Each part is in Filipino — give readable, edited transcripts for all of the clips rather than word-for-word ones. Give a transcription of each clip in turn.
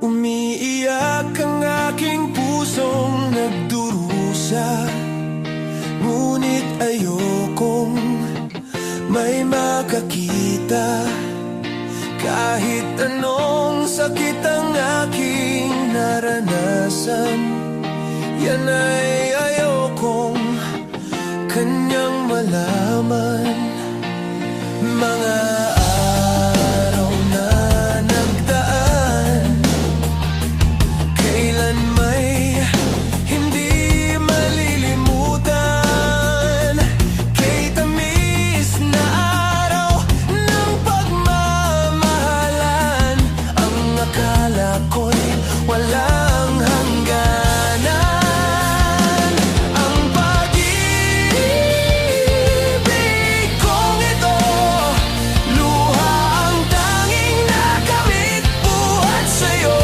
Umiiyak ang aking pusong nagdurusa, ngunit ayokong may makakita. Kahit anong sakit ang aking naranasan, yan ay ayokong kanyang malaman. Mga araw na nagdaan, kailan may hindi malilimutan. Kay tamis na araw ng pagmamahalan, ang akala ko'y walang hangganan. Ang pag-ibig kong ito, luha ang tanging nakamit buhat sa'yo.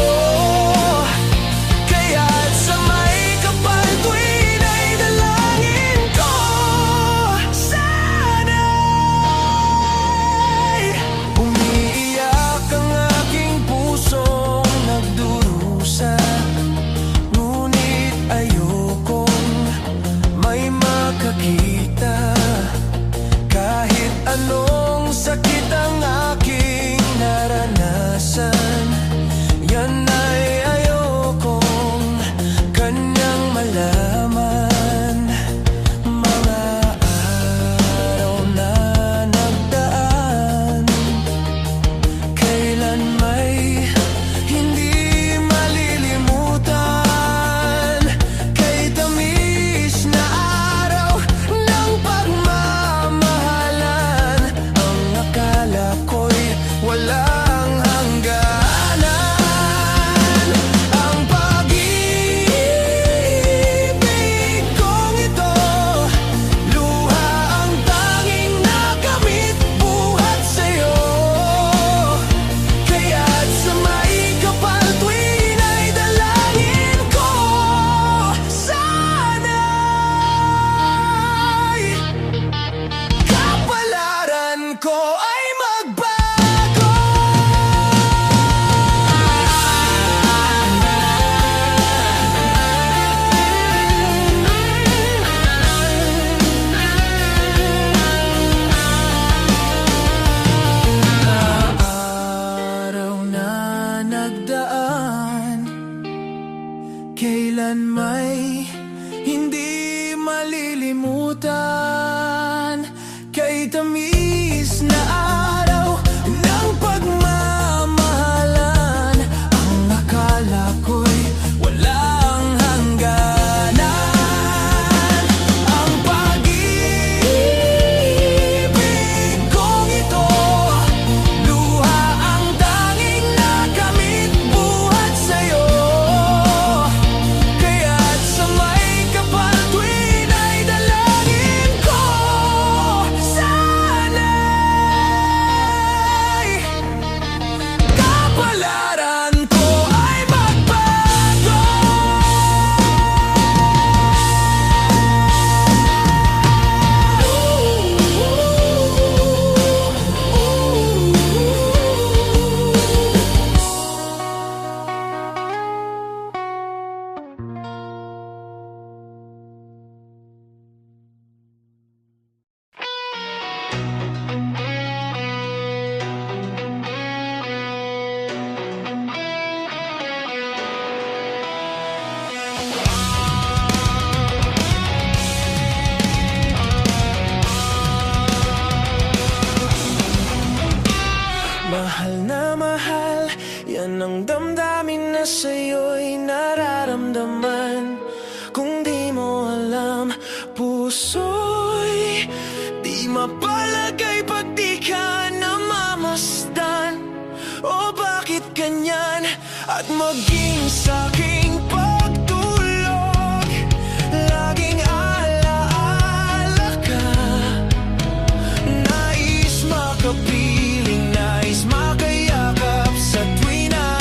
Kaya't sa may kapal tuwin ay dalangin ko, sana'y umiiyak ang aking pusong nagdurusa, ngunit ayokong may makakita. Kahit anong sakit ang aking naranasan, yan ay ayokong kanyang malaman. Mga araw na nagdaan, kailan may hindi malilimutan. Kay tamis na araw ng pagmamahalan, ang akala ko'y walang hangganan. Ang pag-ibig kong ito, luha ang tanging nakamit buhat sa'yo. Kaya't sa may kapal tuwin ay dalangin ko, sana'y kapalaran ko ay magbago. Araw na nagdaan, kailan may hindi malilimutan. Kay tamis na araw ng pagmamahalan, ang akala ko'y walang hangganan. Ang pag-ibig kong ito, luha ang tanging nakamit buhat sa'yo. Kaya't sa may kapal tuwin ay dalangin ko, sana'y kapalaran ko ay magbago. Mahal na mahal, yan ang damdamin na sa'yo'y nararamdaman. Kung di mo alam, puso'y di mapalagay pag di ka namamasdan. O bakit ganyan? At maging sa'king pagtulog, laging alaala ka. Nais makapiling, nais makayakap sa tuwi na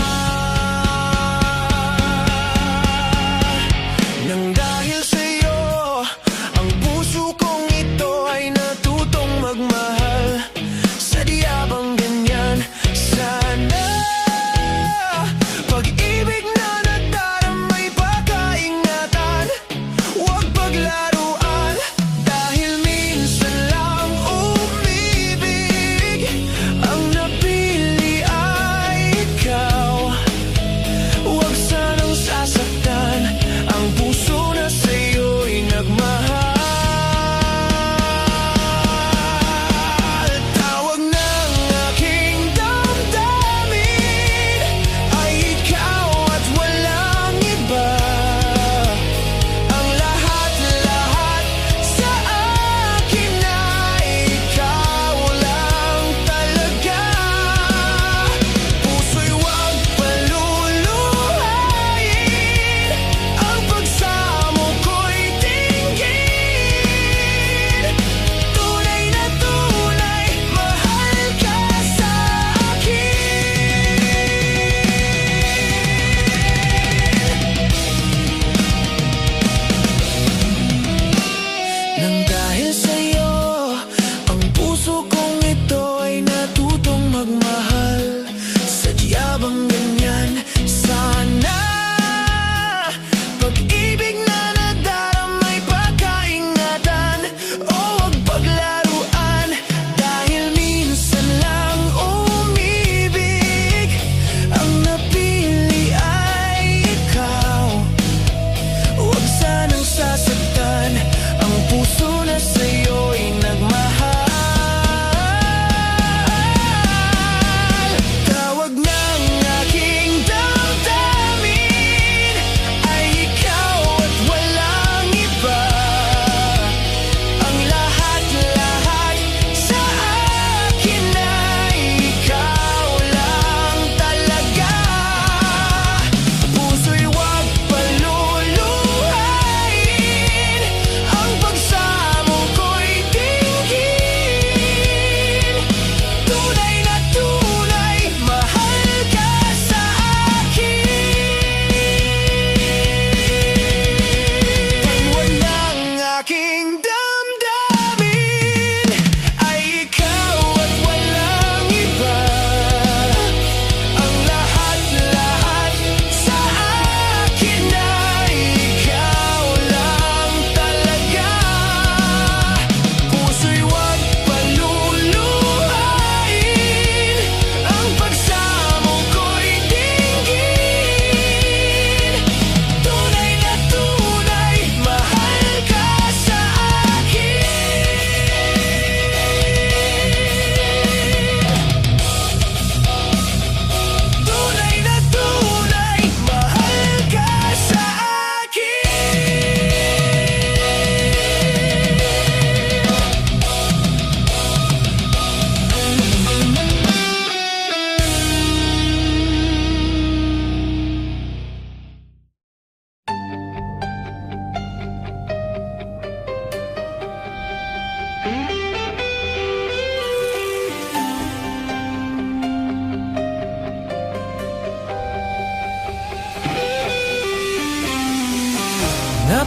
nang dahil sa'yo, ang puso kong ito ay natutong magmahal. Sadya bang ganyan? Sana pag-ibig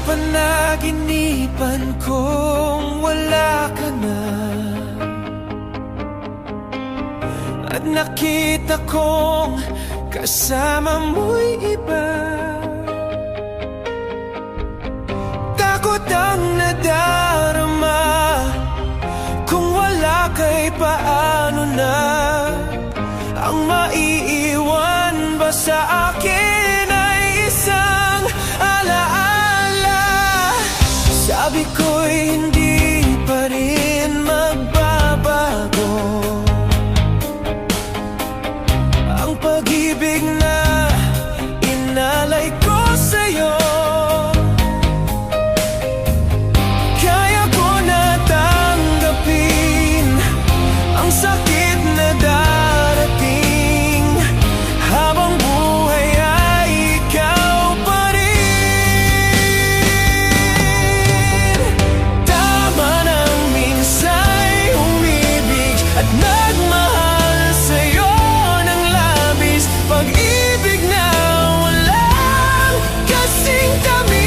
panaginipan kong wala ka na, at nakita kong kasama mo'y iba. Takot ang nadarama, kung wala kay paano na ang maiiwan ba sa akin ay isang alaala. Sabi ko'y hindi pa rin magbabago ang pag-ibig na inalay ko sa'yo. Kaya ko na tanggapin ang sakit na darating, habang buhay ay ikaw pa rin. Tama nang minsa'y umibig at nagmahal sa'yo ng labis, pag-ibig na walang kasing tamis.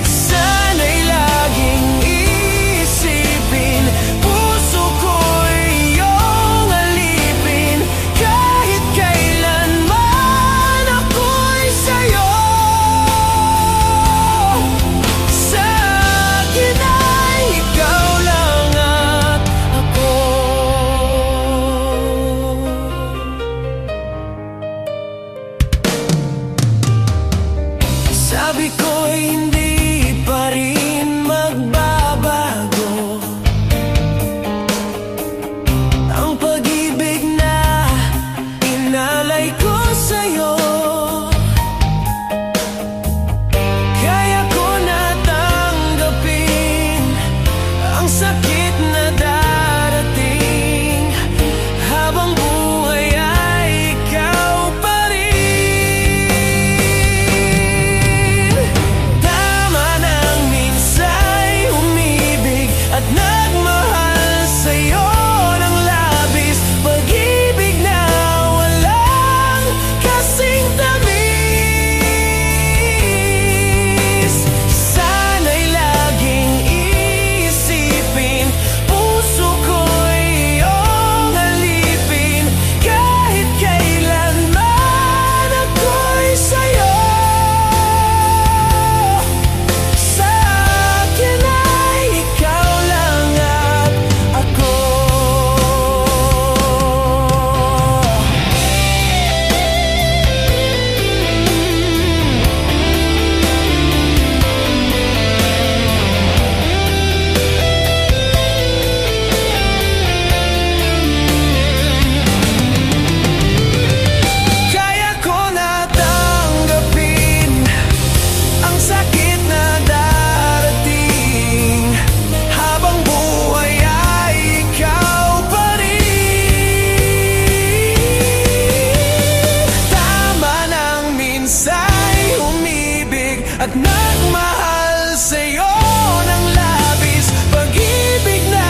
Sana'y laging isipin, puso ko'y iyong alipin, kahit kailanman ako'y sa'yo. Sa akin ay ikaw lang at ako. Sabi ko'y hindi pa rin magbabago ang pag-ibig na inalay ko sa'yo. Kaya ko na tanggapin ang sakit na darating, habang buhay ay ikaw pa rin. Tama nang minsa'y umibig at nagmahal sa'yo ng labis, pag-ibig na walang kasing tamis. Sana'y laging isipin, puso ko'y iyong alipin, kahit kailanman ako'y sa'yo. Sa akin ay ikaw lang at ako. Kaya ko na tanggapin ang sakit na darating, habang buhay ay ikaw pa rin. Tama nang minsa'y umibig at nagmahal sa'yo ng labis, pag-ibig na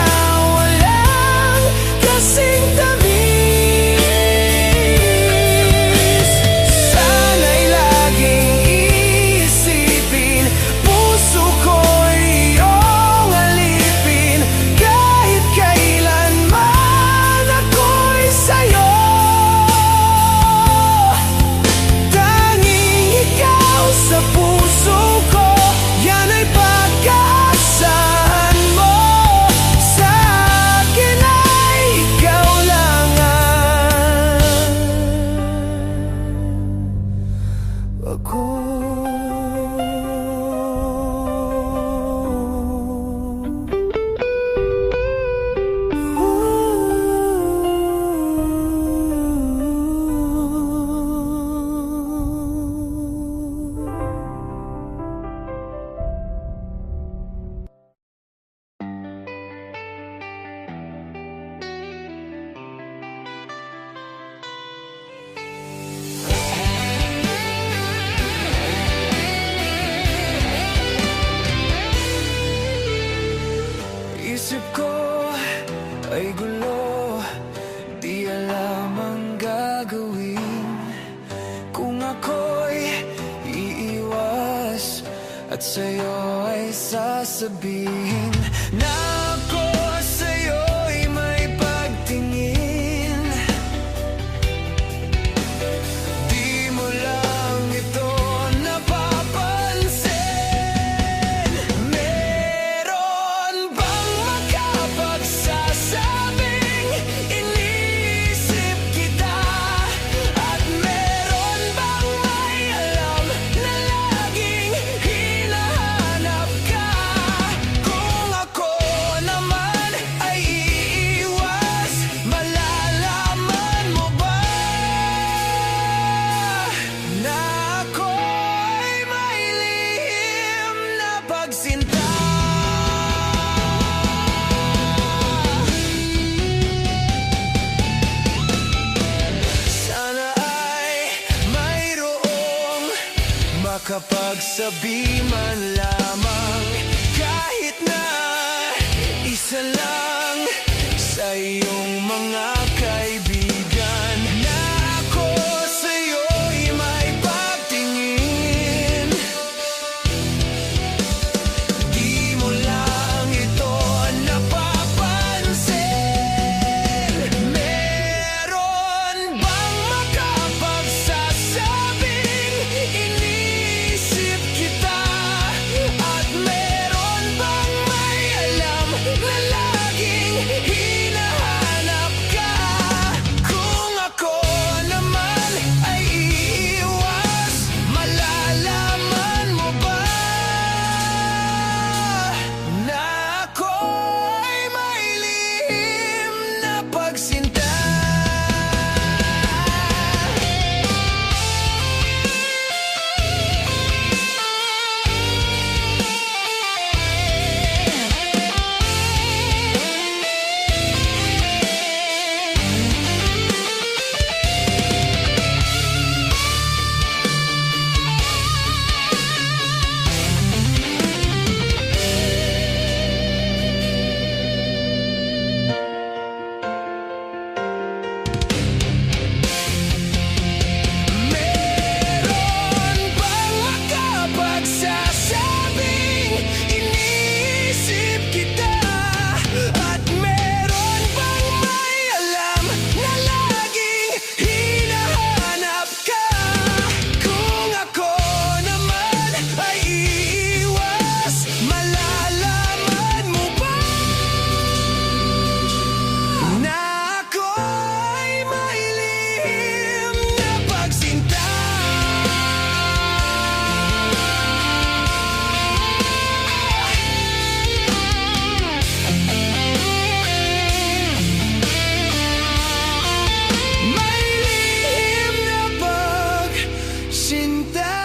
walang kasing tamis. Sana'y laging isipin, puso ko'y iyong alipin, kahit kailanman ako'y sa'yo. Tanging ikaw sa puso ko, yan ay pag-aasahan mo. Sa akin ay ikaw lang at ako. Isip ko ay gulo, di alam ang gagawin. Kung ako'y at sa'yo ay sasabihin na ako sa'yo'y may pagtingin. Di mo lang ito napapansin. Meron bang makapagsasabing iniisip kita? At meron bang may alam na laging hinahanap ka? Kung ako naman ay iiwas, malalaman mo ba na ako'y may lihim na pagsinta? Sana ay mayroong makapagsabi man lamang, kahit na isa lang sa iyong mga kaibigan, na ako sa'yo'y may pagtingin. Di mo lang ito napapansin. Meron bang makapagsasabing iniisip kita? At meron bang may alam na laging hinahanap ka? Kung ako naman ay iiwas, malalaman mo ba na ako'y may lihim na pagsinta? Meron bang makapagsasabing iniisip kita? At meron bang may alam na laging hinahanap ka? Kung ako naman ay iiwas, malalaman mo ba na ako'y may lihim na pagsinta? May lihim na pagsinta.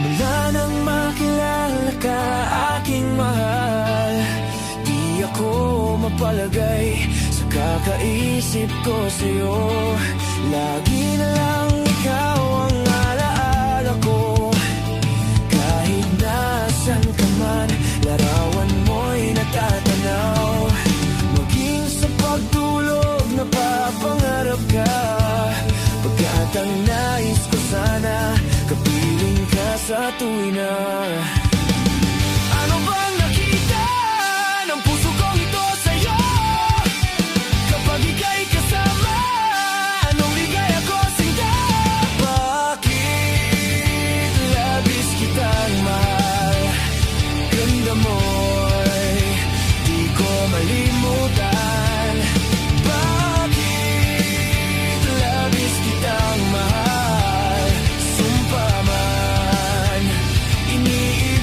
Mula nang makilala ka, aking mahal, di ako mapalagay sa kakaisip ko sa'yo. Lagi na lang ikaw ang alaala ko. Kahit nasan ka man, larawan mo'y natatanaw. Maging sa pagtulog, napapangarap ka. Pagkat ang nais ko sana, kapiling ka sa tuwina. Ano bang nakita ng puso kong ito sa'yo? Kapag ika'y kasama, anong ligaya ko sinta? Bakit labis kitang mahal? Ganda mo'y di ko malimutan. Bakit labis kitang mahal? Sumpa man, iniibig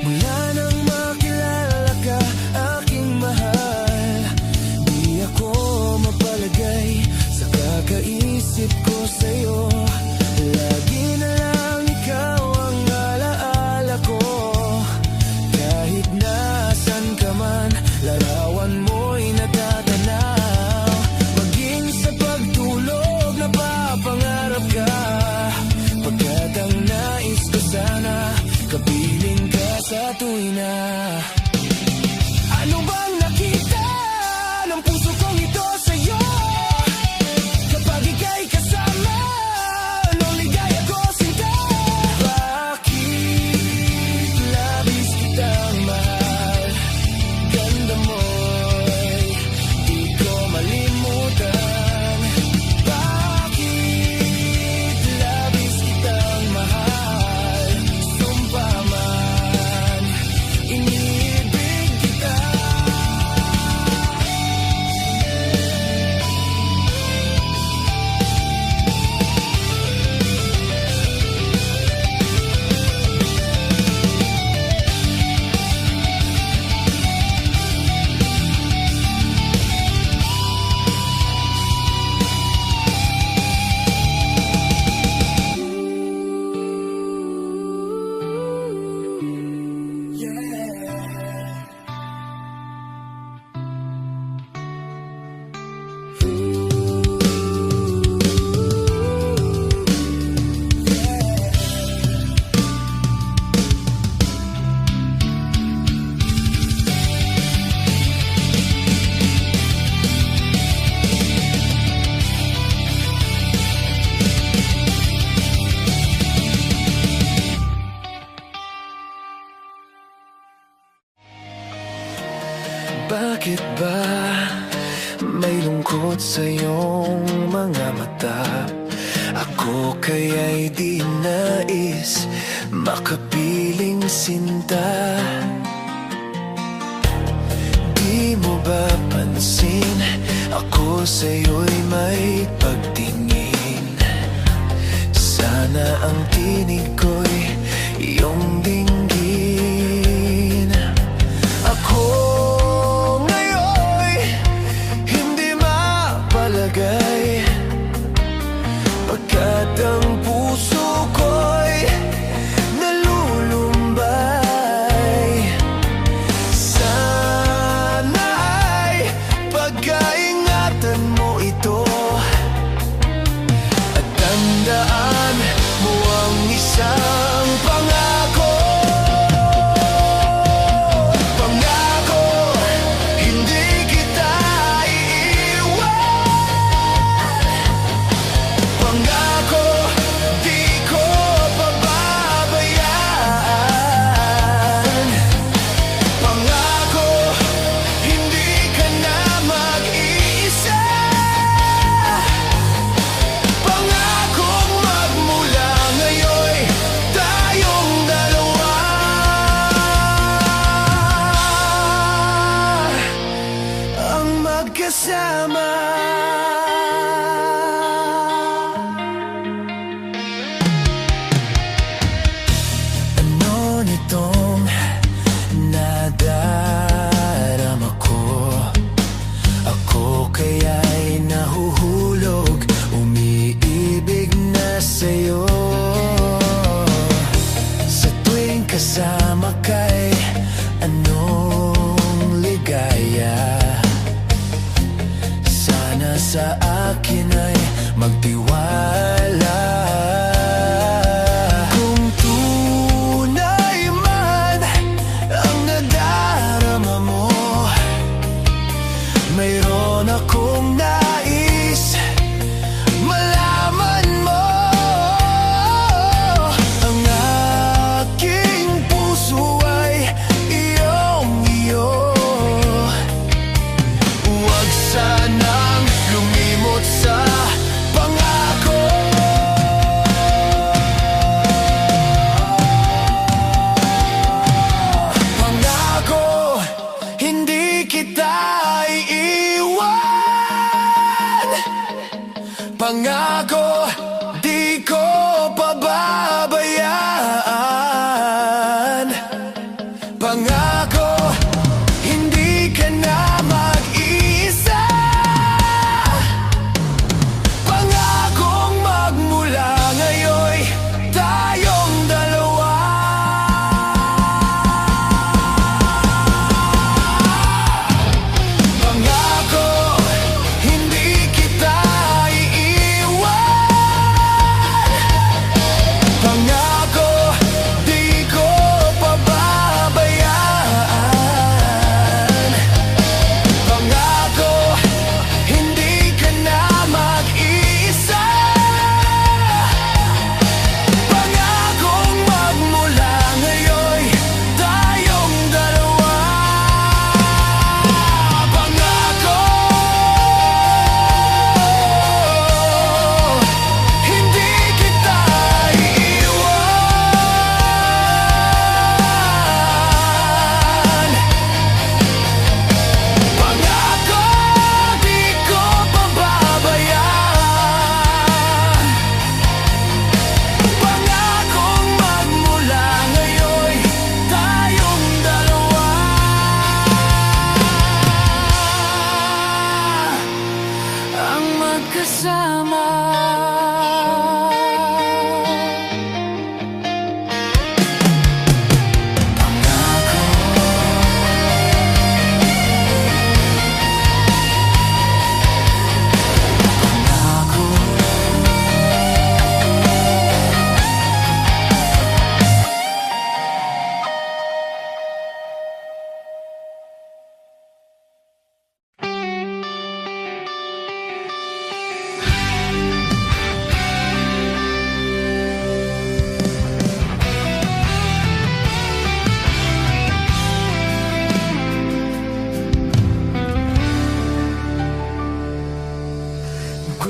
Mula nang makilala ka, aking mahal, di ako mapalagay sa kakaisip ko sa'yo. Lagi na lang ikaw ang alaala ko. Kahit nasan ka man, larawan mo'y natatanaw. Maging sa pagtulog, napapangarap ka. Pagkat ang nais ko sana, kapiling ka sa tuwina. Ano bang nakita ng puso kong ito sa'yo? Kapag ika'y kasama, anong ligaya ko sinta? Bakit labis kitang mahal? Ganda mo'y di ko malimutan. Bakit labis kitang mahal? Sumpa man, iniibig kita. Bakit ba may lungkot sa iyong mga mata? Ako kaya'y di nais makapiling sinta. Di mo ba pansin, ako sa'yo'y may pagtingin. Sana ang tinig ko'y iyong dinggin. Ako ngayon'y hindi mapalagay, pagkat ang puso ko'y nalulumbay. Sana ay pagkaingatan mo ito, at tandaan mo ang isang pangako. Pangako, hindi kita iiwan. Pangako, di ko pababayaan. Pangako, hindi ka na mag-iisa. Pangakong magmula ngayon'y tayong dalawa ang magkasama. Ano nitong nadarama ko? Ako kaya'y nahuhulog, umiibig na sa'yo. Sa tuwing kasama ka'y anong ligaya. Sana sa akin ay magtiwala. Kung tunay man ang nadarama mo, mayroon akong nais malaman mo. Ang aking puso ay iyong-iyo. Huwag sanang lumimot sa pangako. Pangako, hindi kita iiwan. Pangako, di ko pababayaan.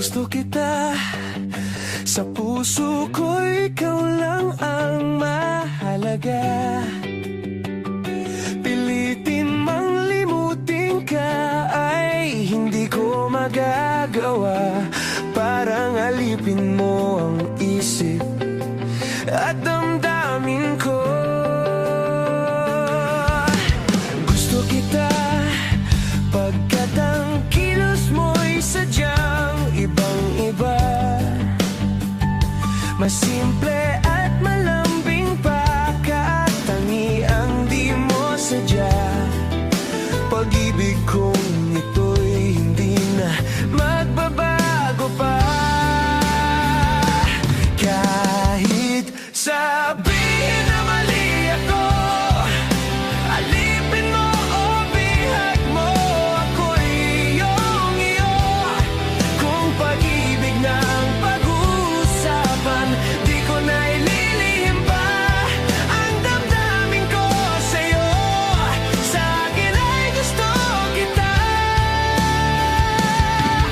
Gusto kita, sa puso ko ikaw lang ang mahalaga. Pilitin mang limutin ka ay hindi ko magagawa. Parang alipin mo ang isip at damdamin ko. Gusto kita, pagkat ang kilos mo'y sadyang ibang-iba. Mas simple at malambing pa, katangi ang di mo sadya. Pag-ibig kong ito'y hindi na magbabago pa. Kahit sabihin na mali ako, alipin mo o bihag mo, ako'y iyong iyo. Kung pag-ibig na ang pag-uusapan, di ko na ililihim pa ang damdamin ko sa'yo. Sa akin ay gusto kita.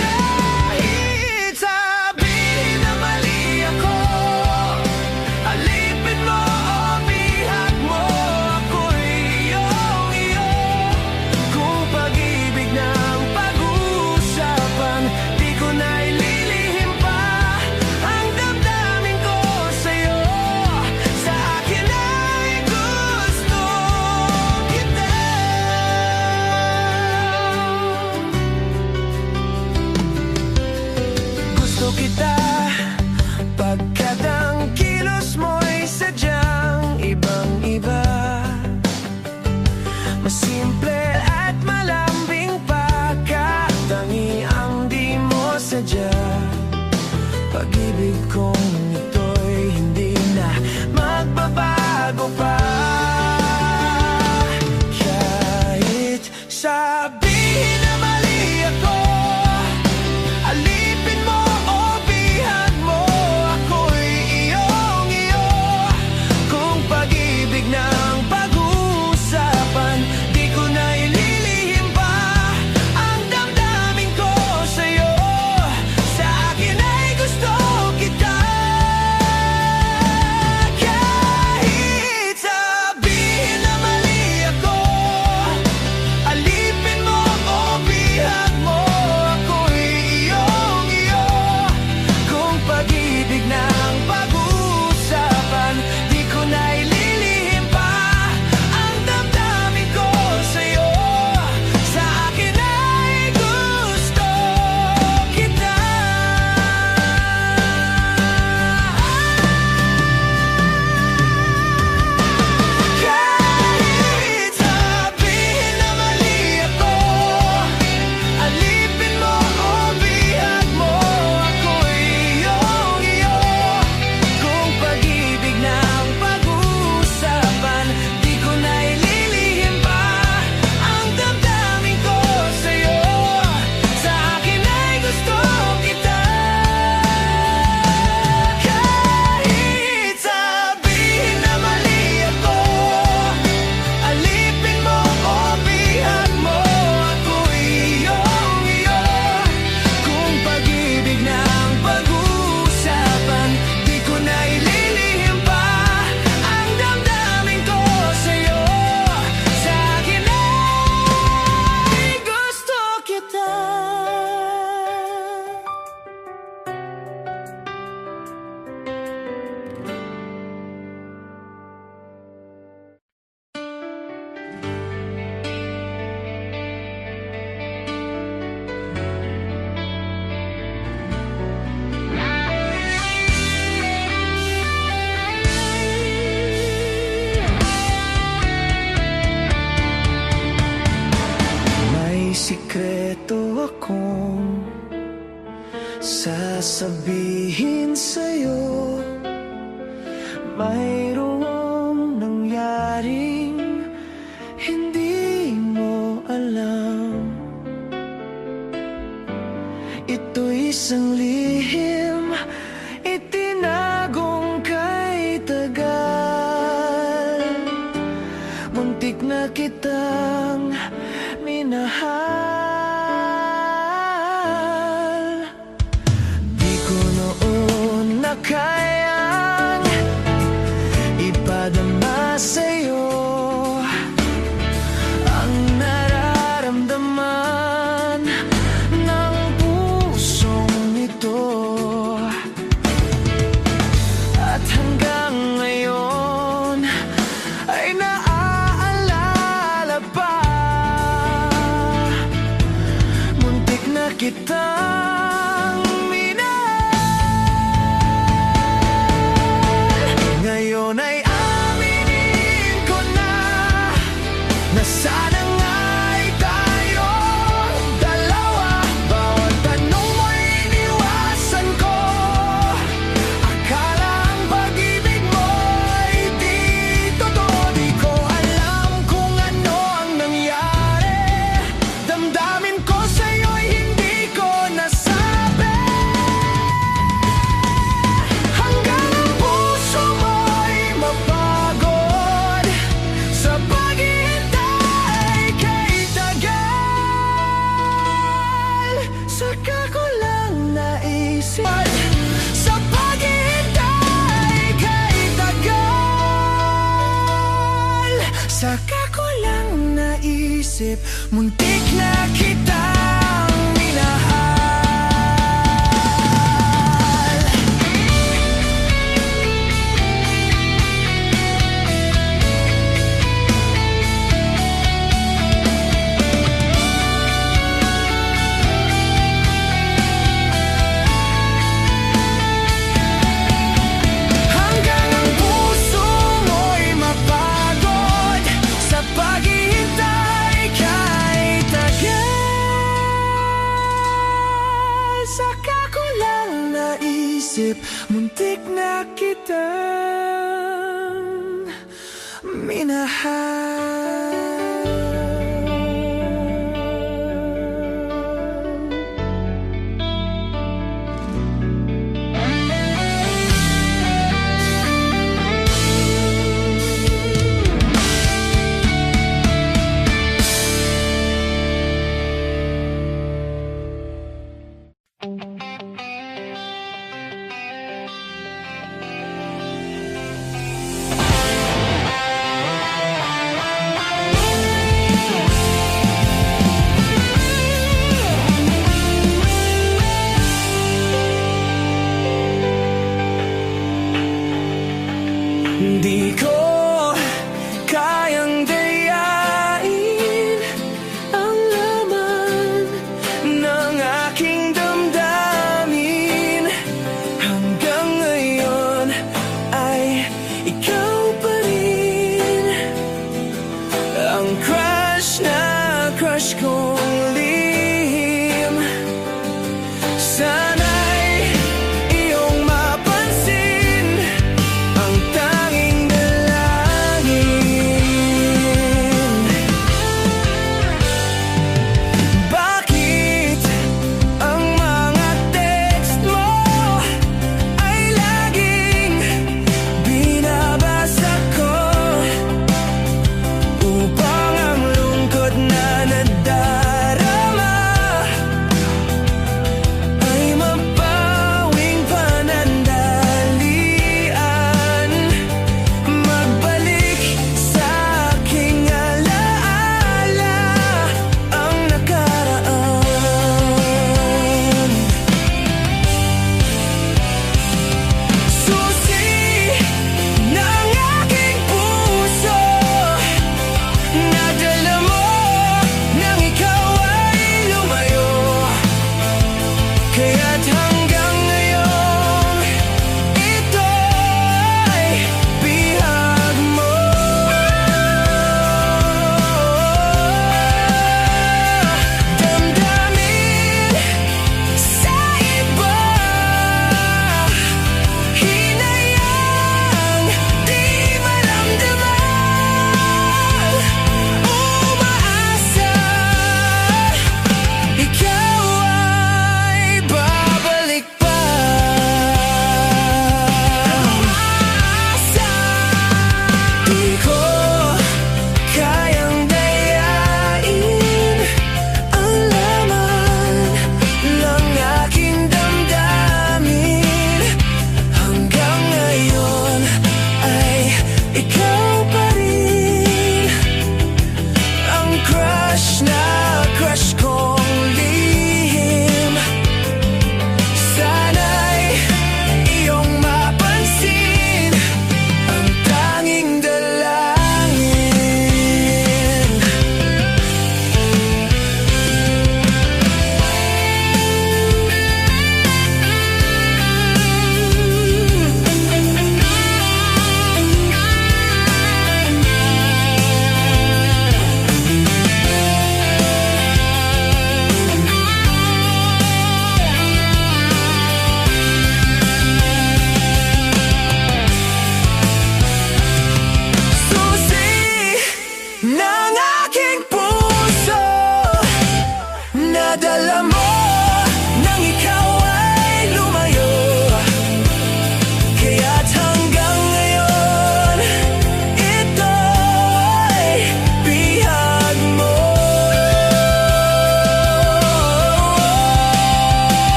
Kahit sabihin na mali ako, alipin mo o bihag mo, ako'y iyong iyo. Kung pag-ibig na ang pag-uusapan, di ko na ililihim pa ang damdamin ko sa'yo. Sa akin ay gusto kita. Gusto kita, pagkat ang kilos mo'y sadyang ibang-iba. Mas simple at malambing pa, katangi ang di mo sadya. Pag-ibig kong ito'y hindi na magbabago pa. Kahit sabihin na mali ako, alipin mo o bihag mo, ako'y iyong iyo. Kung pag-ibig na ang pag-uusapan, di ko na ililihim pa ang damdamin ko sa'yo. Sa akin ay gusto kita. Kahit sabihin na mali ako, alipin mo o bihag mo, ako'y iyong iyo. Kung pag-ibig na ang pag-uusapan, di ko na ililihim pa ang damdamin ko sa'yo. Sa akin ay gusto kita. Kahit sabihin na mali ako, alipin mo o bihag mo, ako'y iyong iyo. Kung pag-ibig na ang pag-uusapan, di ko na ililihim pa ang damdamin ko sa'yo. Sa akin ay gusto kita. Kahit sabihin na mali ako, alipin mo o bihag mo, ako'y iyong iyo. Kung pag-ibig na ang pag-uusapan, di ko na ililihim pa ang damdamin ko sa'yo. Sa akin ay gusto kita. May sikreto akong sasabihin sa'yo. Mayroong nangyaring hindi mo alam. Ito'y isang lihim, itinagong kay tagal. Muntik na kitang minahal. Saka ko lang naisip, muntik na kitang minahal. Hanggang ang puso mo'y mapagod sa paghihintay kahit tagal. Saka ko lang naisip, muntik na kitang minahal. Di ko kayang dayain ang laman ng aking damdamin. Hanggang ngayon ay ikaw pa rin ang crush na crush kong lihim. Sana'y iyong mapansin ang tanging dalangin. Bakit ang mga text mo ay laging binabasa ko upang ang lungkot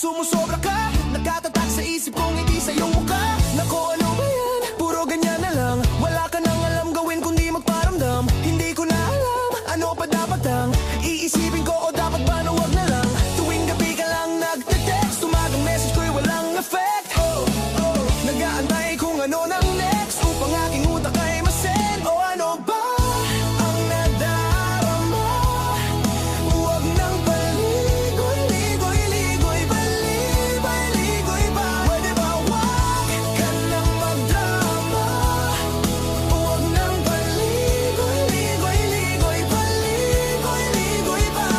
sumusobra ka. Nakatatak sa isip kong hindi sa'yo mukha. Nako, ano ba yan? Puro ganyan na lang. Wala ka nang alam gawin kundi magparamdam. Hindi ko na alam, ano pa dapat ang iisipin ko o dapat ba na wag na lang. Tuwing gabi ka lang nagte-text, tumagang message ko'y walang effect. Nag-aantay kung ano nang next upang aking utak ay masend. O ano ba ang nadarama? Huwag nang paligoy-ligoy-ligoy, palibay-ligoy pa. Pwede ba wag ka nang magdrama? Huwag nang paligoy-ligoy-ligoy, paligoy-ligoy pa.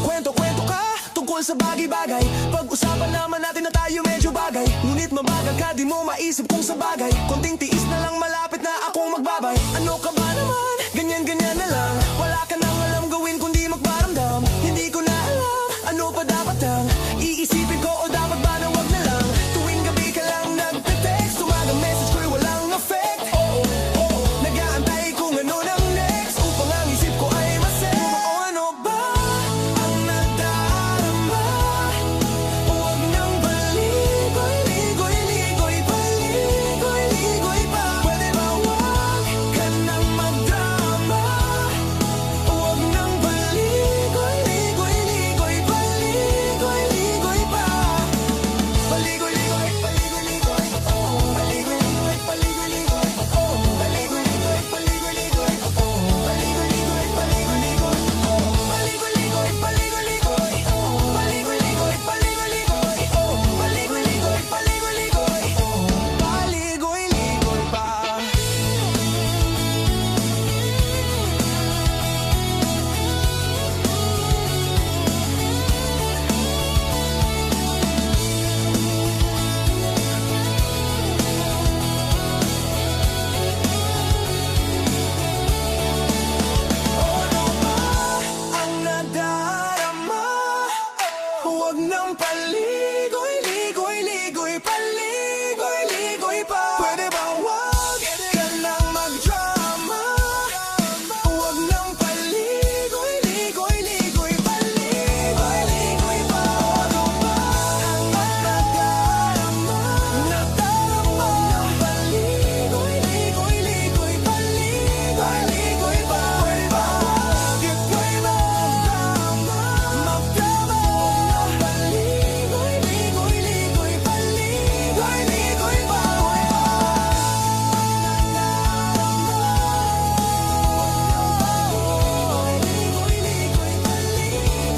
Kwento-kwento ka tungkol sa bagay-bagay. Pag-usapan naman natin na tayo medyo bagay. Ngunit mabagal ka, di mo maisip kung sa bagay. Konting tiis na lang, malapit na akong magbabay. Ano ka ba naman? Ganyan-ganyan na lang. Wala ka nang alam gawin kundi magparamdam. Hindi ko na alam, ano pa dapat ang iisipin ko o dapat ba na wag na lang. Tuwing gabi ka lang nagte-text, tumagang message ko'y walang effect. Nag-aantay kung ano nang next upang ang isip ko ay masend. O ano ba ang nadarama? Huwag nang paligoy-ligoy-ligoy, paligoy-ligoy pa. Pwede ba wag ka nang magdrama? Huwag nang paligoy-ligoy-ligoy, paligoy-ligoy pa. Paligoy-ligoy, paligoy-ligoy, paligoy-ligoy, paligoy-ligoy, paligoy-ligoy, paligoy-ligoy, paligoy-ligoy, paligoy-ligoy, paligoy-ligoy, paligoy-ligoy, paligoy-ligoy, paligoy-ligoy, paligoy-ligoy, paligoy-ligoy, paligoy-ligoy pa. Ano ba ang nadarama? Huwag nang paligoy-ligoy-ligoy, paligoy-ligoy pa. Pwede ba wag ka nang magdrama? Huwag nang paligoy-ligoy-ligoy, paligoy-ligoy pa. Ano ba ang nadarama? Huwag nang paligoy-ligoy-ligoy, paligoy-ligoy pa. Pwede ba wag ika'y magdrama? Magdrama. Paligoy-ligoy-ligoy, paligoy-ligoy pa.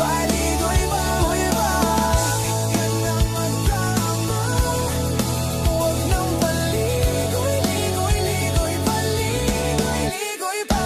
Paligoy pa. Huwag nang paligoy-ligoy-ligoy, paligoy-ligoy pa.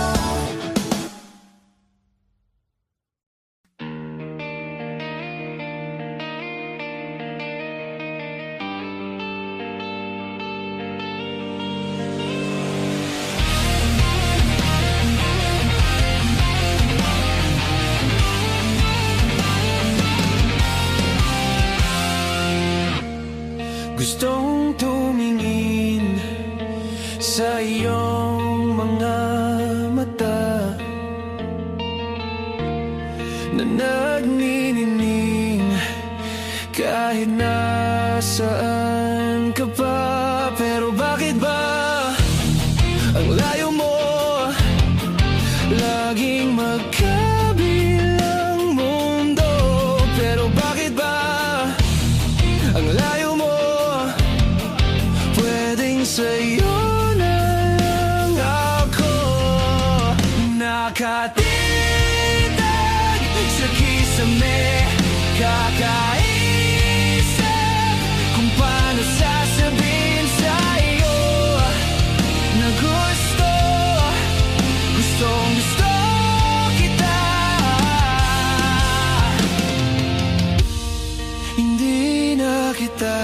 Gustong tumingin sa iyong mga mata na nagniningning kahit nasaan ka pa. Pero bakit ba ang layo mo? Laging magkabilang mundo. Pero bakit ba ang layo mo? Pwedeng sa'yo na lang ako nakatitag sa kisame. Kakaisip kung paano sasabihin sa'yo na gustong gusto kita. Hindi na kita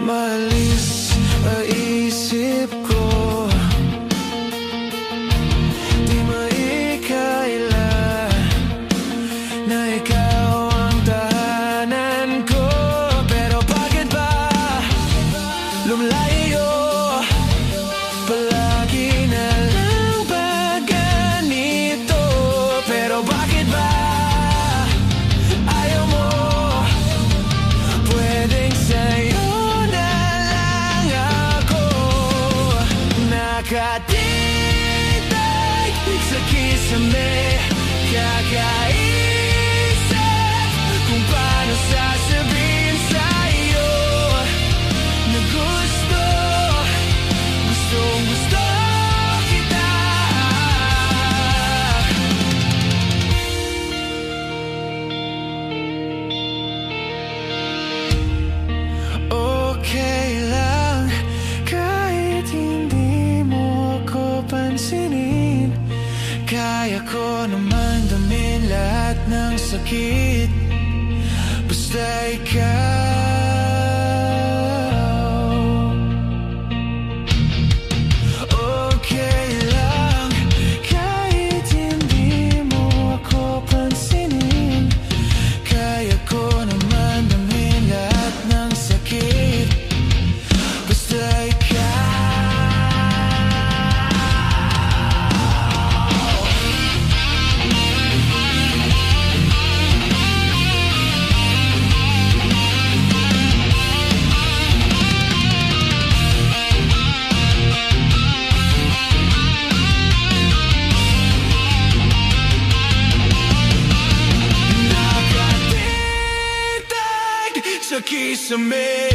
maalis sa isip ko. Di maikaila na ikaw ang Nakatitay sa kisame, kakaisip kung paano sasabihin sa'yo na gustong gusto kita. Okay lang kahit hindi mo ako pansinin, kaya ko naman damin lahat ng sakit, basta ikaw. Okay lang kahit hindi mo ako pansinin, kaya ko naman damin lahat ng sakit, basta ikaw. Sa kisame,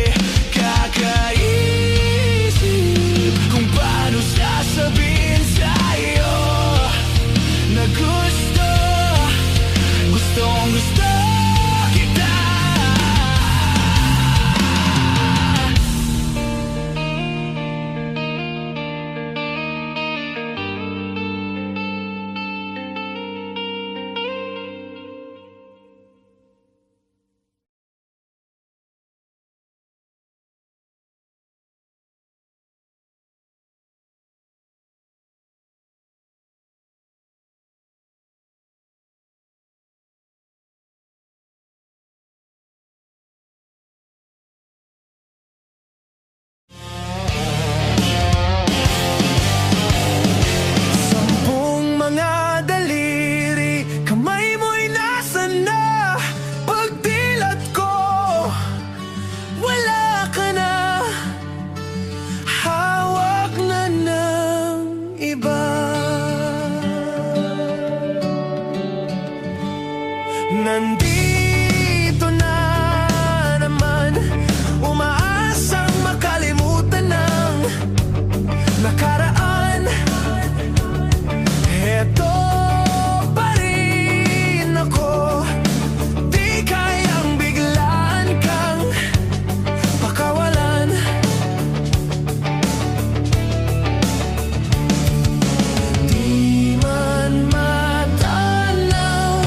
kakaisip kung paano sasabihin sa'yo na gustong gusto kita. Nandito na naman, umaasang makalimutan ng nakaraan. Eto pa rin ako, di kayang biglaan kang pakawalan. Di man matanaw,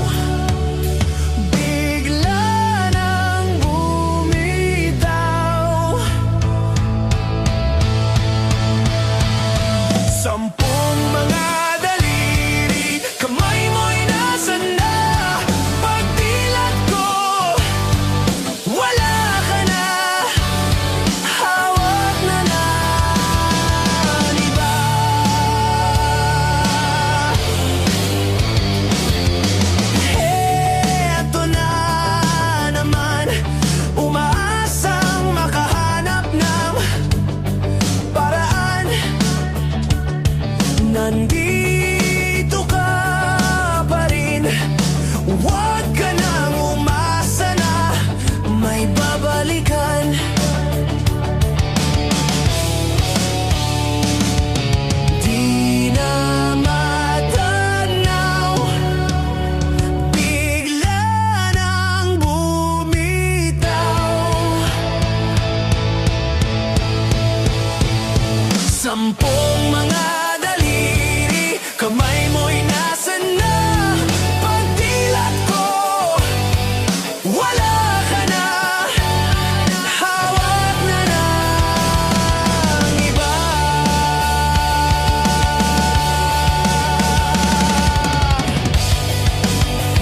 sampung mga daliri, kamay mo'y nasan na? Pagdilat ko, wala ka na, hawak na ng iba. Eto na naman, umaasang makahanap ng paraan. Nandito ka pa rin, huwag ka nang umasa na may babalikan. Di na matanaw, bigla nang bumitaw. Sampung mga kamay mo'y nasan na? Pagdilat ko, wala ka na, hawak na ng iba.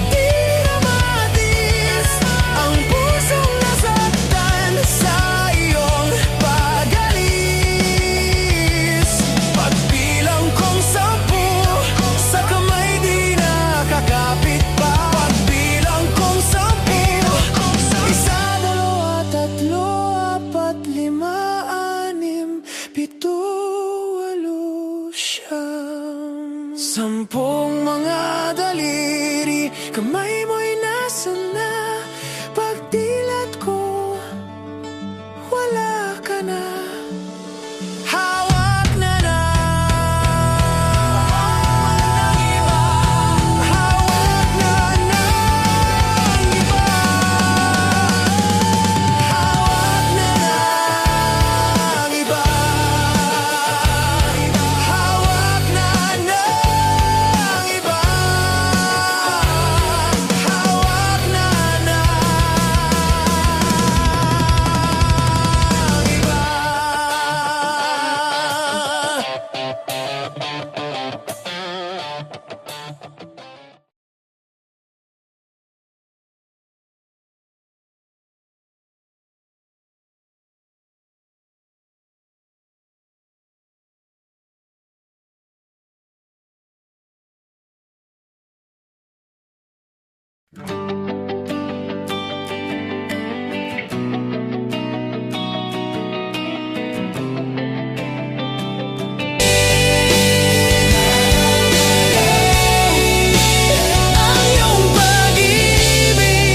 Di na matiis ang pusong nasaktan sa iyong pag-alis. Pagpili Sampung mga daliri, kamay mo'y nasan na? Pagdilat ko, wala ka na. Hawak na ng iba, hawak na ng iba, hawak na ng iba, hawak na ng iba, hawak na ang iyong pag-ibig.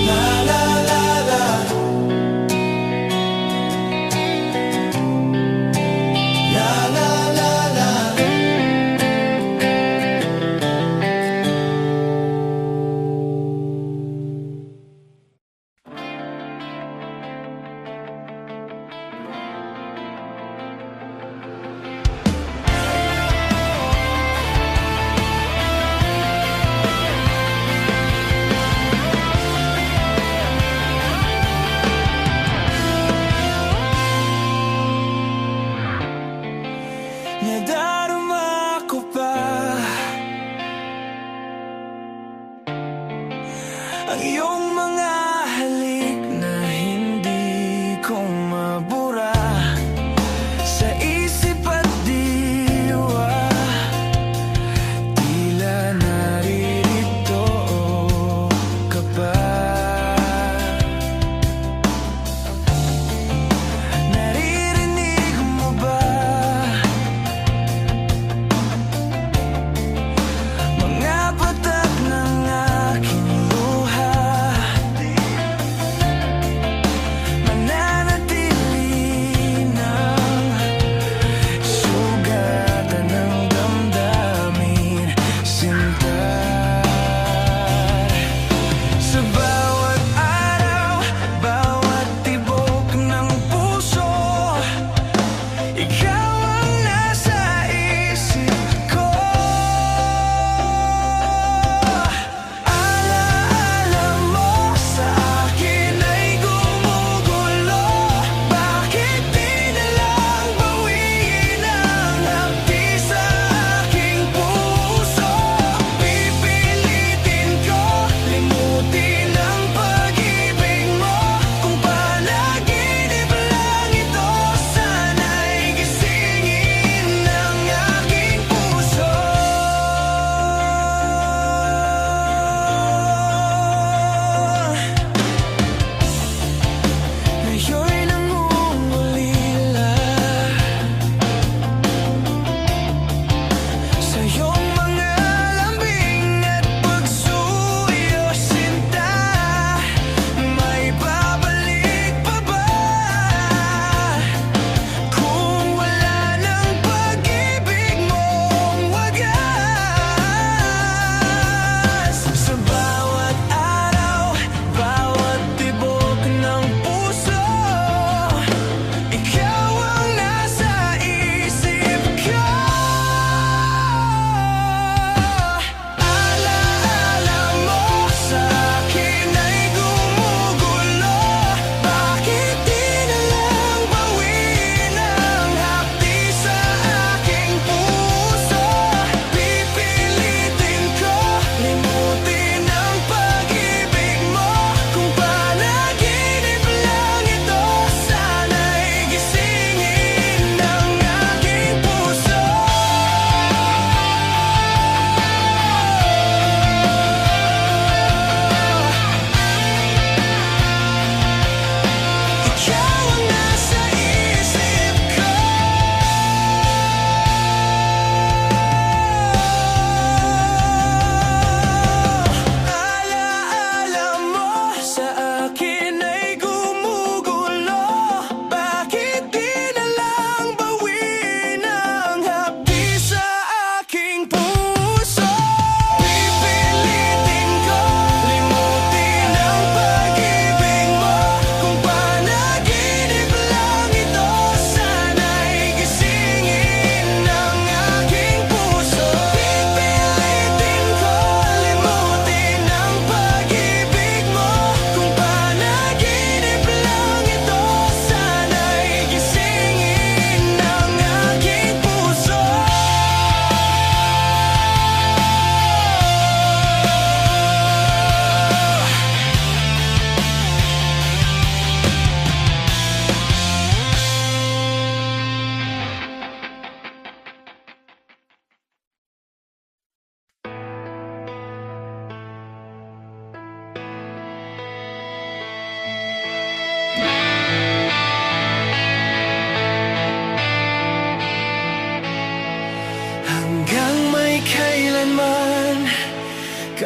La la la la, la la la la. Nadarama ko pa ang iyong mga halik na hindi ko mabura sa isip at diwa. Tila naririto ka pa. Naririnig mo ba mga patak ng aking luha?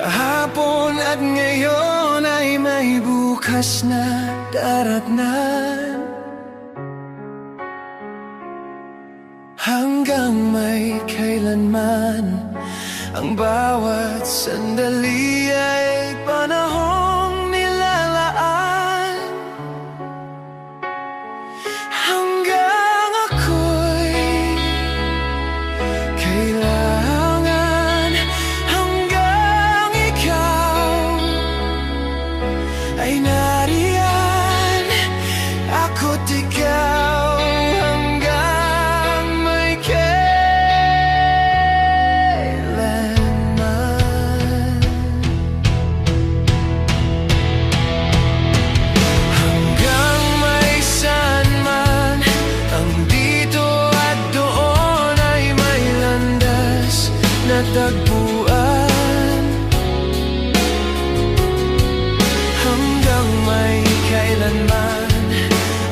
Kahapon at ngayon ay may bukas na daratnan, hanggang may kailanman. Ang bawat sandali ay panahong nilalaan, hanggang ako'y kailangan, hanggang ikaw ay nariyan, ako't ikaw. Tagpuan, hanggang may kailanman.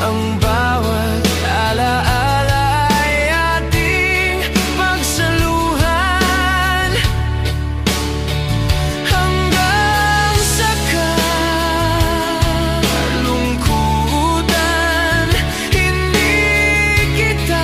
Ang bawat alaala ay ating pagsaluhan, hanggang sa kalungkutan. Hindi kita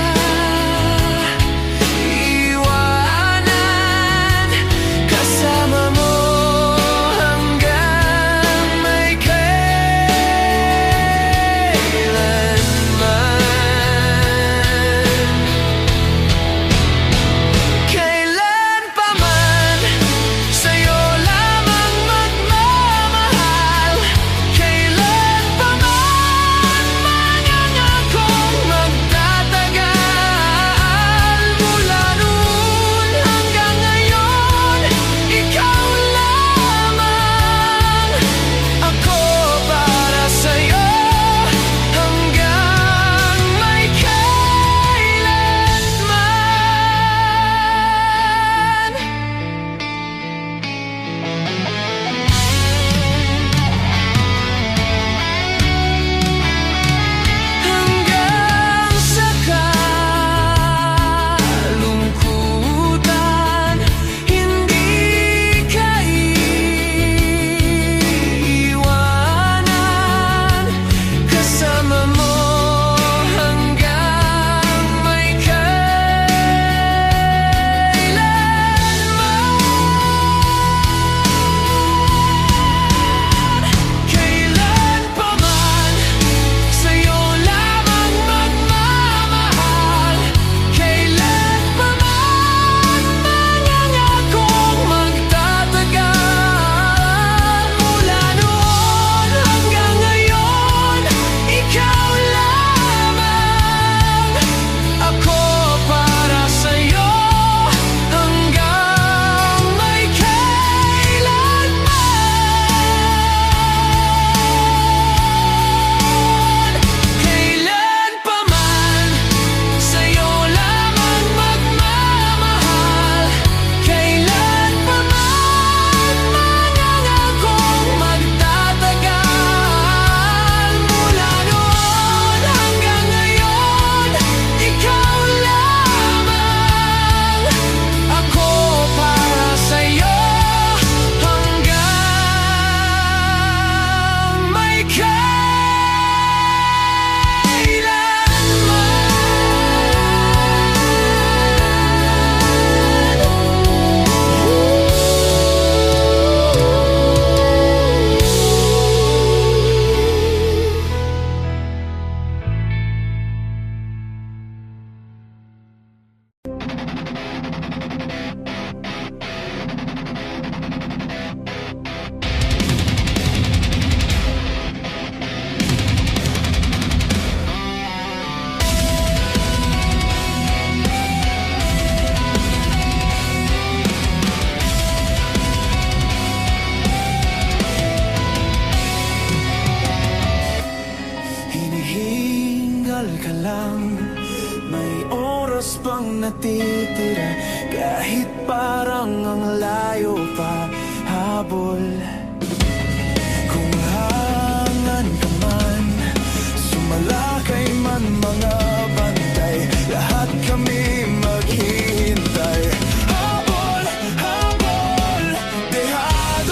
pang natitira, kahit parang ang layo pa habol. Kung hangan ka man, sumalakay man mga bantay, lahat kami maghihintay. Habol, habol, dehado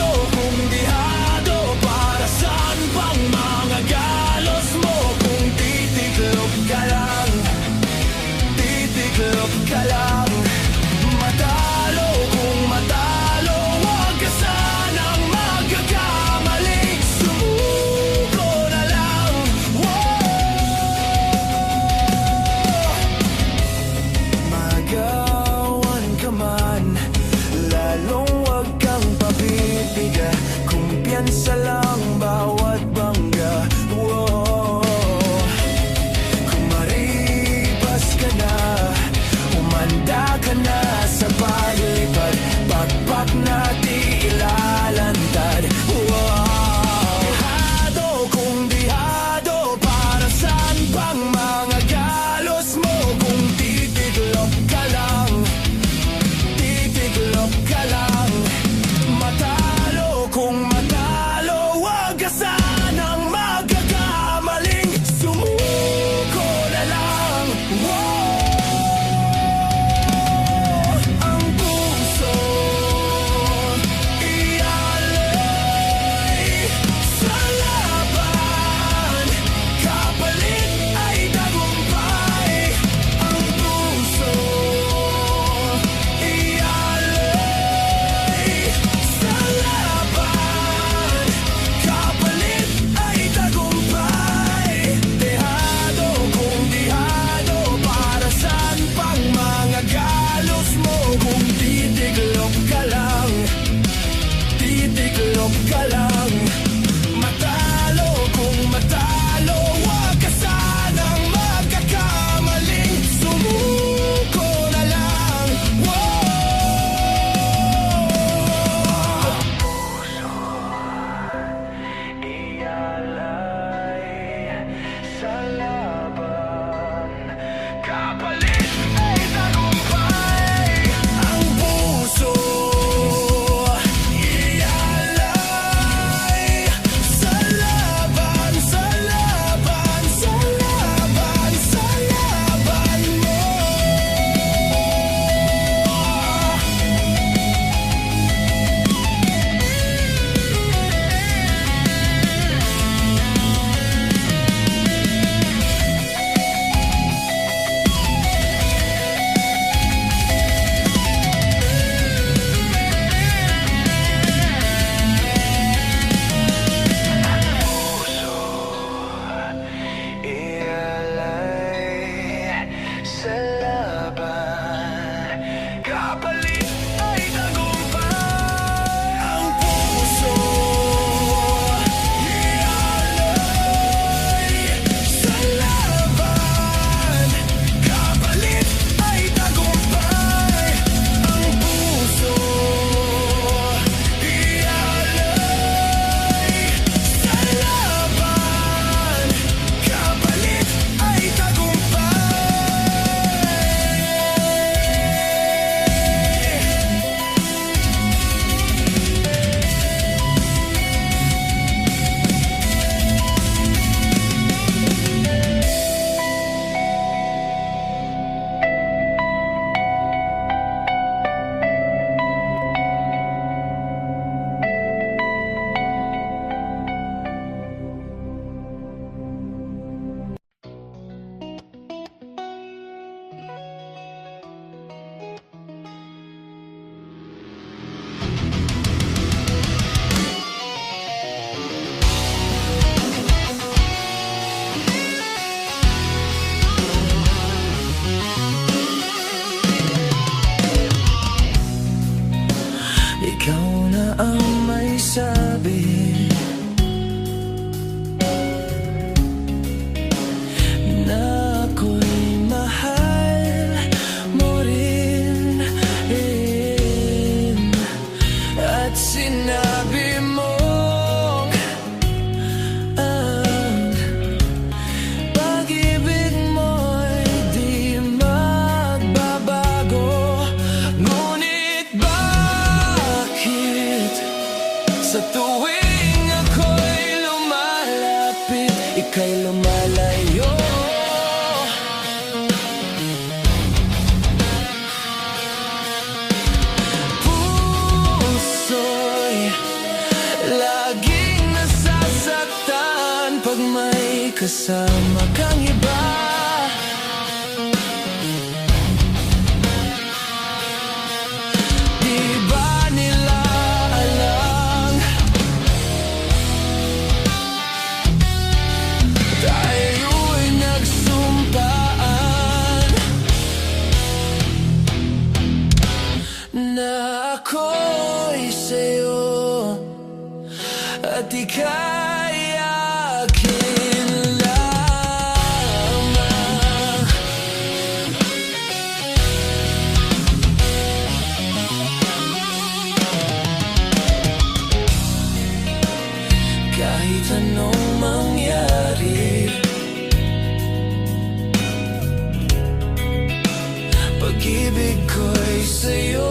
kasama kang iba. Di ba nila alam, tayo'y nagsumpaan na ako'y sa'yo at ika'y akin lamang. Kahit anong mangyari, pag-ibig ko'y sa'yo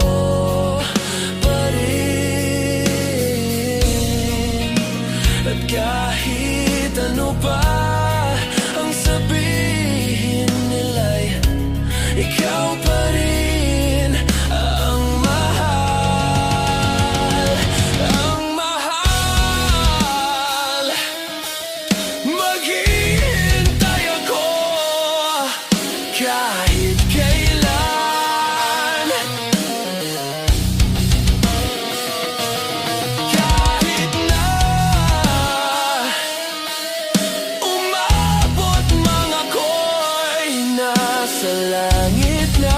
pa rin. At kahit ano pa ang sabihin nila'y ikaw pa rin ang mahal. Ang mahal. Maghihintay ako kahit kailan, kahit na umabot man ako'y nasa langit na.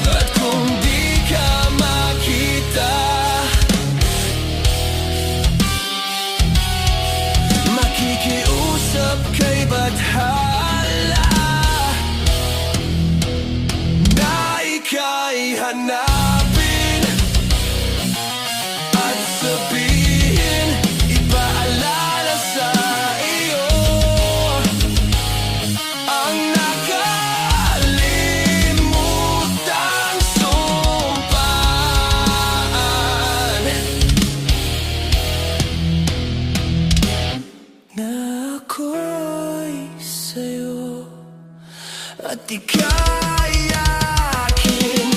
At kung di ka makita, makikiusap kay Bathala na ika'y hanapin at sabihin, ipaalala sa iyo ang nakalimutang sumpaan na ako'y sa'yo at ika'y akin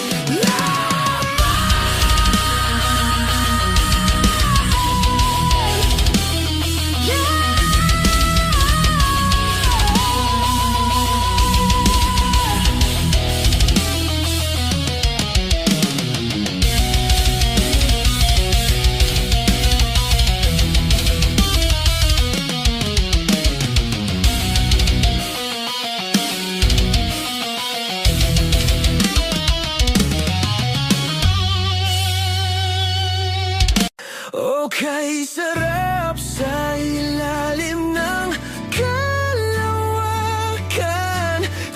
Okay, sarap sa ilalim ng kalawakan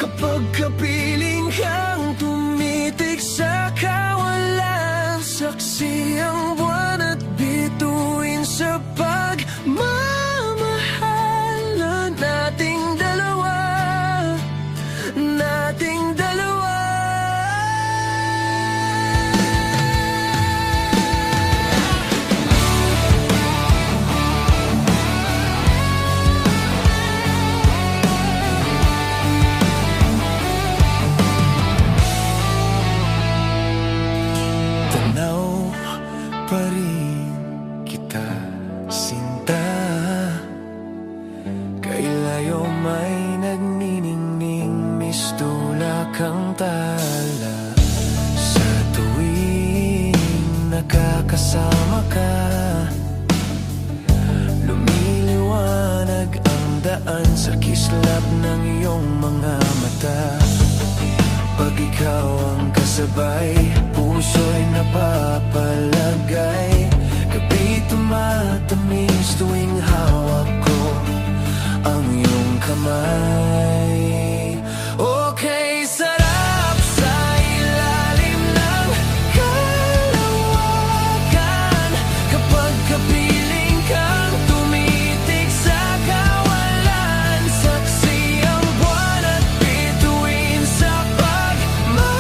kapag kapiling kang tumitig sa kawalan. Saksi ang buwan at bituin sa pagmamahal na nating dalawa, nating dalawa. Tanaw pa rin kita, sinta, kailayo may nagniningning, mistula kang tala. Sa tuwing nakakasama ka, lumiliwanag ang daan sa kislap ng iyong mga mata. Pag ikaw ang kasabay, puso'y napapalagay. Gabi tumatamis tuwing hawak ko ang iyong kamay. Okay, sarap sa ilalim ng kalawakan kapag kapiling kang tumitig sa kawalan. Saksi ang buwan at bituin sa pagmamahal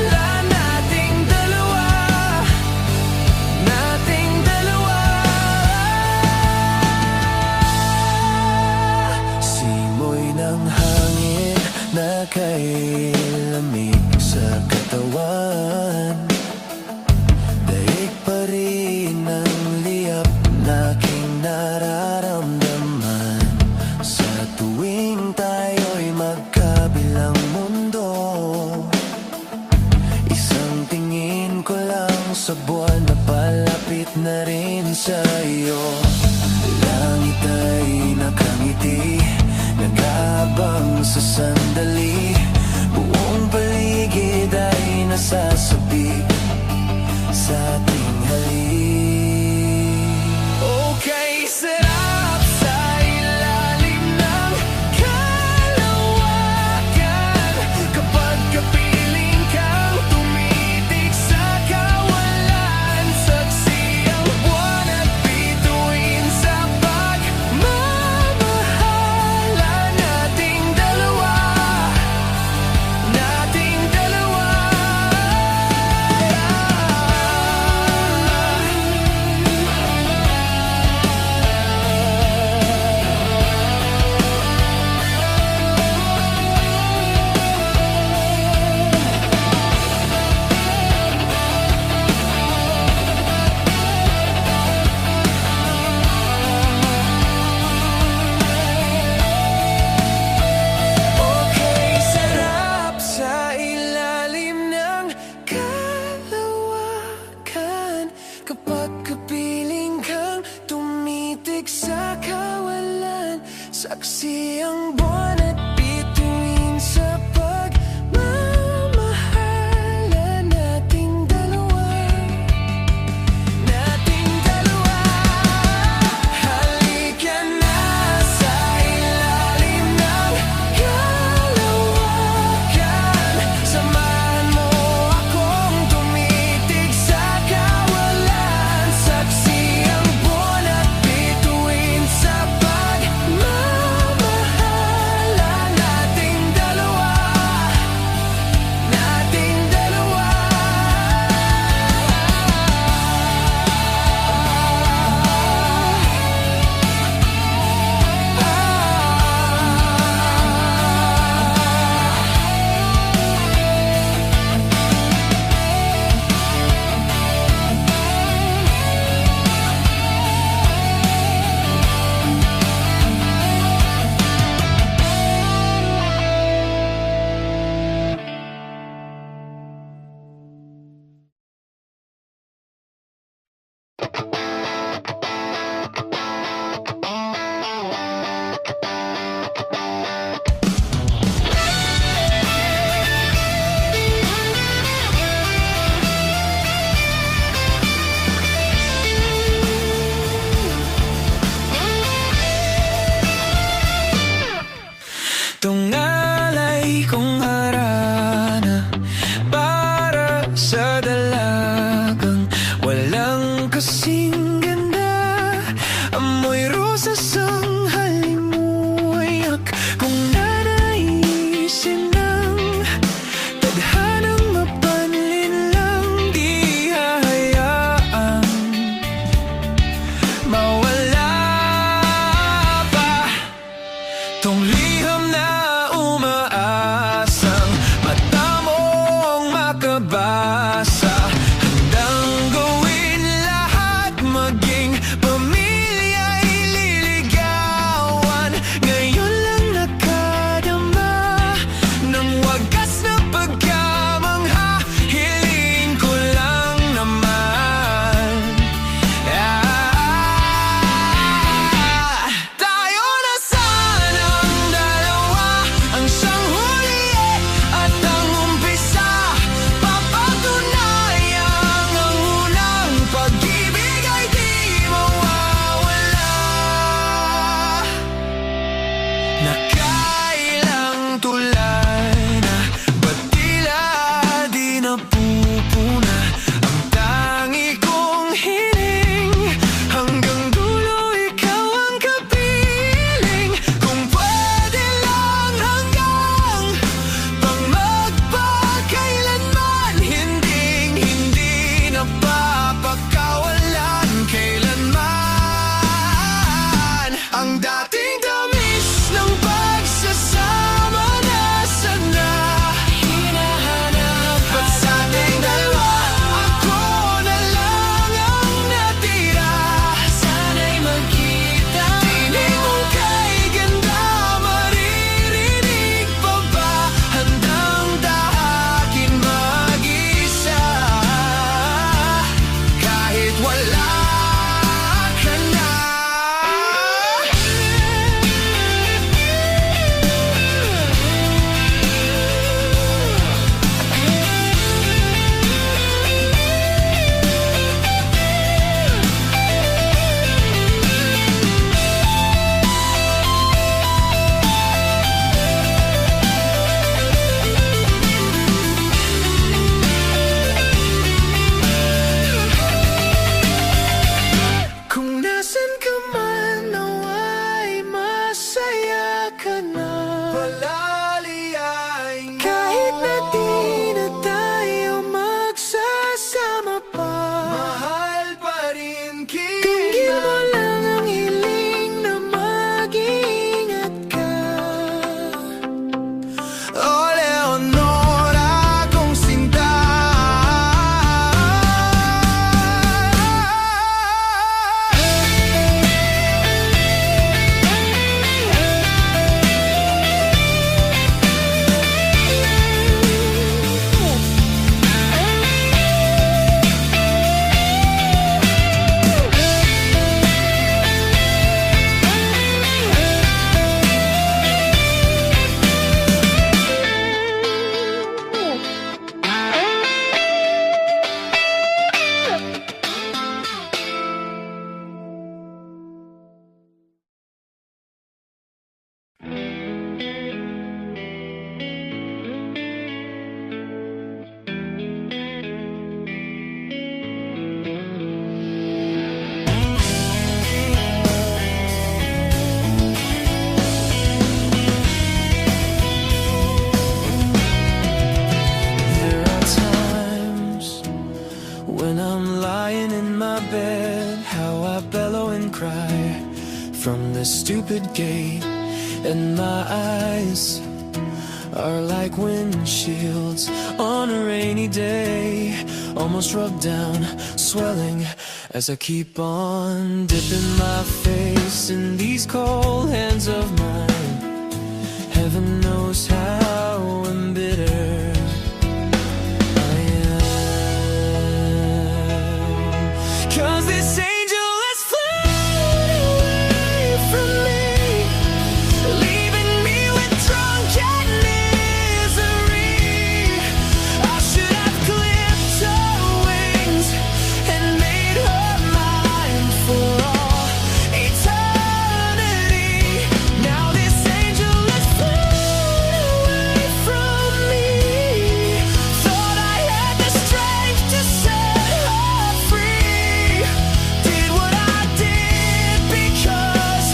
na nating dalawa. sa buwan na palapit na rin sa'yo. Langit ay nakangiti, nag-aabang sa sandali. Buong paligid ay nasasabik sa ating halik. Okay, sarap sa ilalim ng kalawakan, kapag kapiling kang tumitig sa kawalan. Saksi ang buwan at bituin sa pagmamahalan nating dalawa, nating dalawa. Okay, sarap sa ilalim ng kalawakan, kapag kapiling kang tumitig sa kawalan. Saksi ang buwan at bituin sa pagmamahalan nating dalawa, nating dalawa. Halika na sa ilalim ng kalawakan, samahan mo akong tumitig sa kawalan. Saksi ang buwan at bituin sa pagmamahalan nating dalawa, nating dalawa. Tungalay kong harana para sa dalagang walang kasing I'm lying in my bed, how I bellow and cry from this stupid gate. And my eyes are like windshields on a rainy day, almost rubbed down, swelling as I keep on dipping my face in these cold hands of mine. Heaven knows how embittered I am, 'cause this angel has flown away from me, leaving me with drunken misery. I should have clipped her wings and made her mine for all eternity. Now this angel has flown away from me. Thought I had the strength to set her free. Did what I did because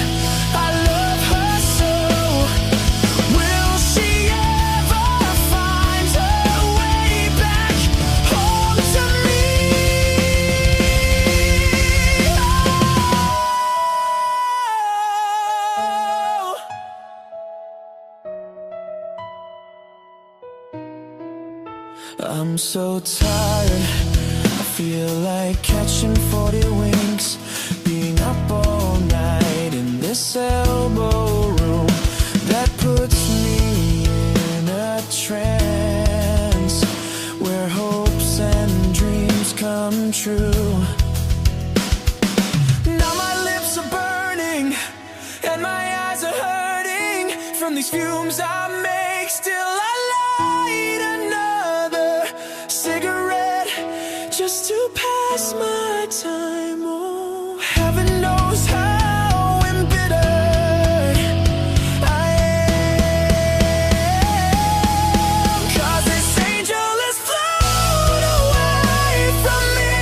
I love her so. Will she ever find her way back home to me? I'm so tired, I feel like catching 40 winks, being up all night in this elbow room that puts me in a trance, where hopes and dreams come true. Now my lips are burning and my eyes are hurting from these fumes I make. Still I light another cigarette just to pass my time. Oh, heaven knows how embittered I am, 'cause this angel has flown away from me,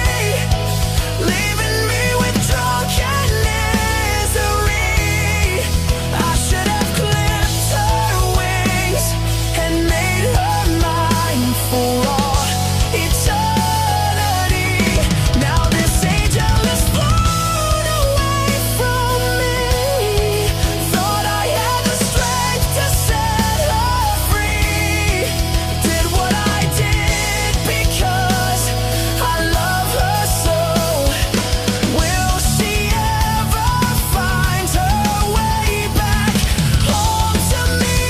leaving me with drunken misery. I should have clipped her wings and made her mine for all eternity. Now this angel has flown away from me. Thought I had the strength to set her free. Did what I did because I love her so. Will she ever find her way back home to me?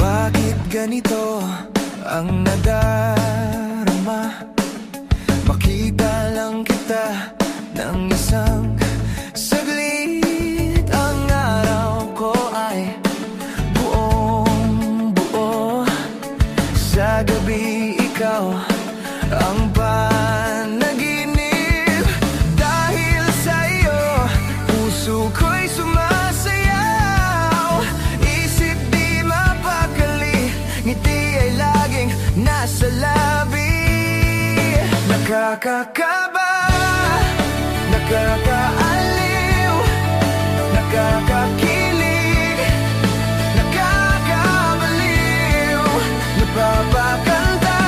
Bakit ganito ang nadarama? Makita lang kita ng isang saglit. Ang araw ko ay buong buo. Sa gabi ikaw ang panaginip. Dahil sa iyo, puso ko'y sumasayaw. Isip di mapakali, ngiti ay laging nasa labi. Nakakakaba, nakakaaliw, nakakakilig, nakakabaliw. Napapakanta,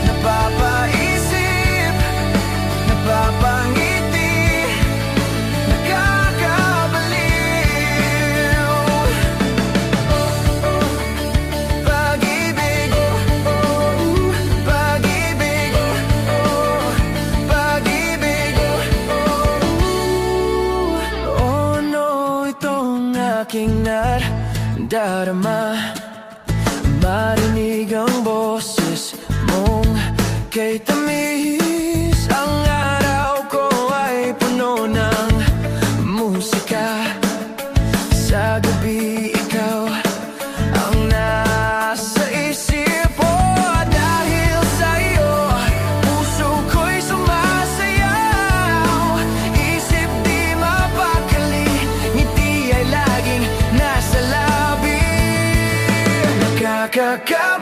napapaisip, napapangiti, nakakabaliw. Pag-ibig, pag-ibig, pag-ibig. Oh no, itong aking nadarama. Marinig ang boses mong kay tamis. Ang araw ko ay ka